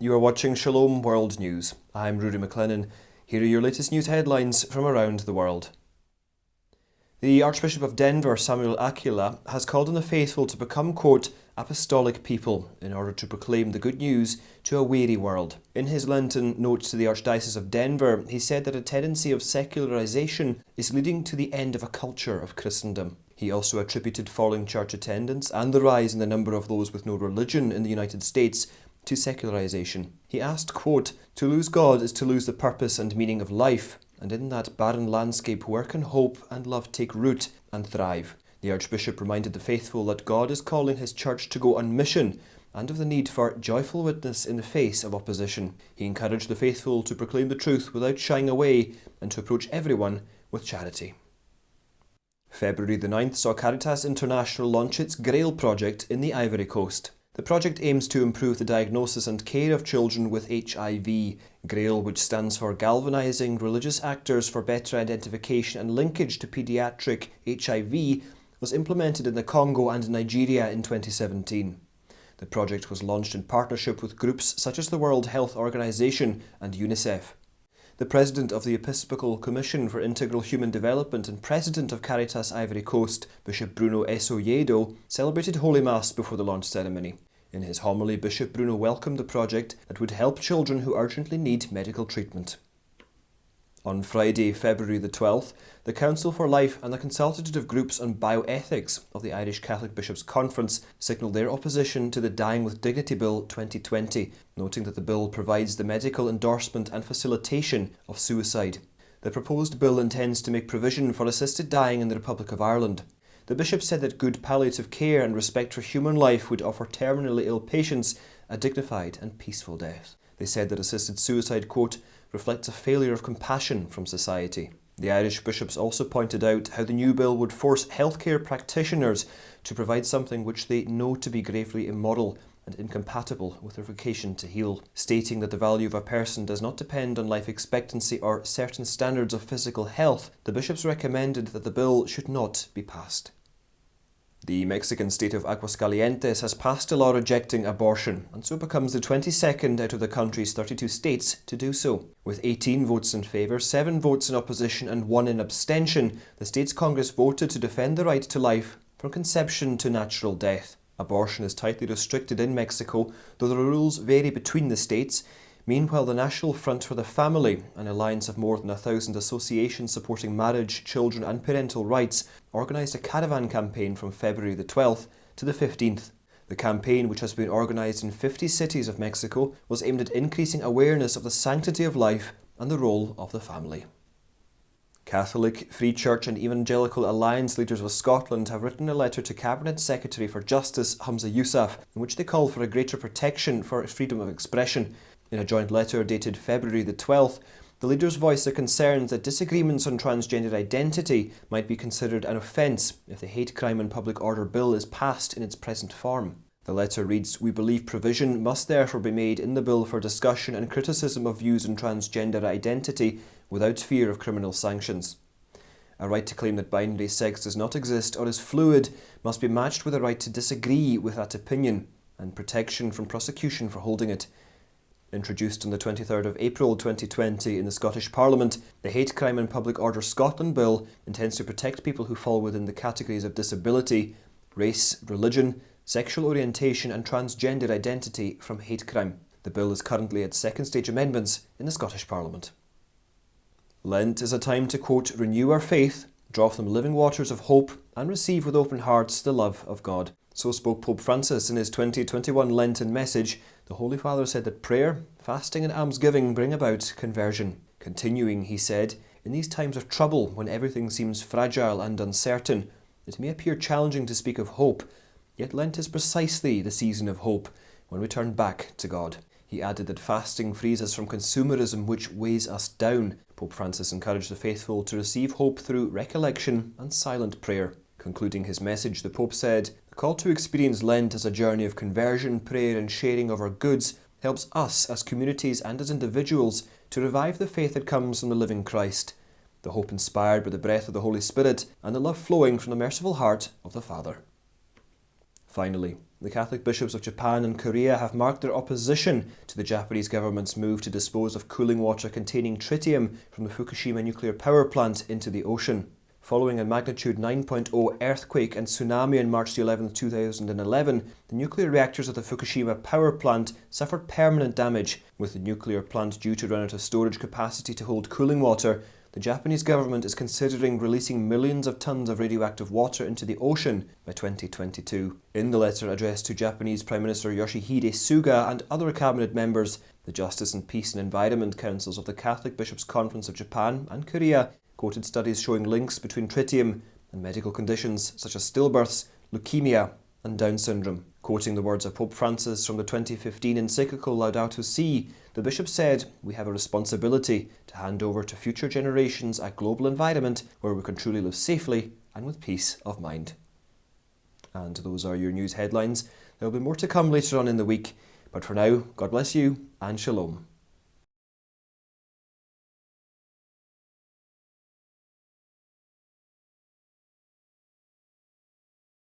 You are watching Shalom World News. I'm Rudy McLennan. Here are your latest news headlines from around the world. The Archbishop of Denver, Samuel Aquila, has called on the faithful to become, quote, apostolic people in order to proclaim the good news to a weary world. In his Lenten notes to the Archdiocese of Denver, he said that a tendency of secularization is leading to the end of a culture of Christendom. He also attributed falling church attendance and the rise in the number of those with no religion in the United States to secularization. He asked, quote, to lose God is to lose the purpose and meaning of life, and in that barren landscape where can hope and love take root and thrive? The Archbishop reminded the faithful that God is calling his church to go on mission and of the need for joyful witness in the face of opposition. He encouraged the faithful to proclaim the truth without shying away and to approach everyone with charity. February the 9th saw Caritas International launch its Grail project in the Ivory Coast. The project aims to improve the diagnosis and care of children with HIV. Grail, which stands for Galvanizing Religious Actors for Better Identification and Linkage to Pediatric HIV, was implemented in the Congo and Nigeria in 2017. The project was launched in partnership with groups such as the World Health Organization and UNICEF. The President of the Episcopal Commission for Integral Human Development and President of Caritas Ivory Coast, Bishop Bruno Essoyedo, celebrated Holy Mass before the launch ceremony. In his homily, Bishop Bruno welcomed the project that would help children who urgently need medical treatment. On Friday, February the 12th, the Council for Life and the consultative groups on bioethics of the Irish Catholic Bishops' Conference signalled their opposition to the Dying with Dignity Bill 2020, noting that the bill provides the medical endorsement and facilitation of suicide. The proposed bill intends to make provision for assisted dying in the Republic of Ireland. The bishop said that good palliative care and respect for human life would offer terminally ill patients a dignified and peaceful death. They said that assisted suicide, quote, reflects a failure of compassion from society. The Irish bishops also pointed out how the new bill would force healthcare practitioners to provide something which they know to be gravely immoral and incompatible with their vocation to heal, stating that the value of a person does not depend on life expectancy or certain standards of physical health. The bishops recommended that the bill should not be passed. The Mexican state of Aguascalientes has passed a law rejecting abortion, and so becomes the 22nd out of the country's 32 states to do so. With 18 votes in favour, 7 votes in opposition and 1 in abstention, the state's Congress voted to defend the right to life from conception to natural death. Abortion is tightly restricted in Mexico, though the rules vary between the states. Meanwhile, the National Front for the Family, an alliance of more than 1,000 associations supporting marriage, children and parental rights, organised a caravan campaign from February the 12th to the 15th. The campaign, which has been organised in 50 cities of Mexico, was aimed at increasing awareness of the sanctity of life and the role of the family. Catholic, Free Church and Evangelical Alliance leaders of Scotland have written a letter to Cabinet Secretary for Justice Humza Yousaf, in which they call for a greater protection for freedom of expression. In a joint letter dated February the 12th, the leaders voiced their concerns that disagreements on transgender identity might be considered an offence if the Hate Crime and Public Order Bill is passed in its present form. The letter reads, "We believe provision must therefore be made in the bill for discussion and criticism of views on transgender identity without fear of criminal sanctions. A right to claim that binary sex does not exist or is fluid must be matched with a right to disagree with that opinion and protection from prosecution for holding it." Introduced on the 23rd of April 2020 in the Scottish Parliament, the Hate Crime and Public Order Scotland Bill intends to protect people who fall within the categories of disability, race, religion, sexual orientation and transgender identity from hate crime. The bill is currently at second stage amendments in the Scottish Parliament. Lent is a time to, quote, renew our faith, draw from living waters of hope and receive with open hearts the love of God. So spoke Pope Francis in his 2021 Lenten message. The Holy Father said that prayer, fasting and almsgiving bring about conversion. Continuing, he said, in these times of trouble, when everything seems fragile and uncertain, it may appear challenging to speak of hope, yet Lent is precisely the season of hope, when we turn back to God. He added that fasting frees us from consumerism which weighs us down. Pope Francis encouraged the faithful to receive hope through recollection and silent prayer. Concluding his message, the Pope said, "The call to experience Lent as a journey of conversion, prayer and sharing of our goods helps us as communities and as individuals to revive the faith that comes from the living Christ, the hope inspired by the breath of the Holy Spirit and the love flowing from the merciful heart of the Father." Finally, the Catholic bishops of Japan and Korea have marked their opposition to the Japanese government's move to dispose of cooling water containing tritium from the Fukushima nuclear power plant into the ocean. Following a magnitude 9.0 earthquake and tsunami on March 11, 2011, the nuclear reactors of the Fukushima power plant suffered permanent damage. With the nuclear plant due to run out of storage capacity to hold cooling water, the Japanese government is considering releasing millions of tons of radioactive water into the ocean by 2022. In the letter addressed to Japanese Prime Minister Yoshihide Suga and other cabinet members, the Justice and Peace and Environment Councils of the Catholic Bishops' Conference of Japan and Korea quoted studies showing links between tritium and medical conditions such as stillbirths, leukemia and Down syndrome. Quoting the words of Pope Francis from the 2015 encyclical Laudato Si', the bishop said, "We have a responsibility to hand over to future generations a global environment where we can truly live safely and with peace of mind." And those are your news headlines. There will be more to come later on in the week, but for now, God bless you and Shalom.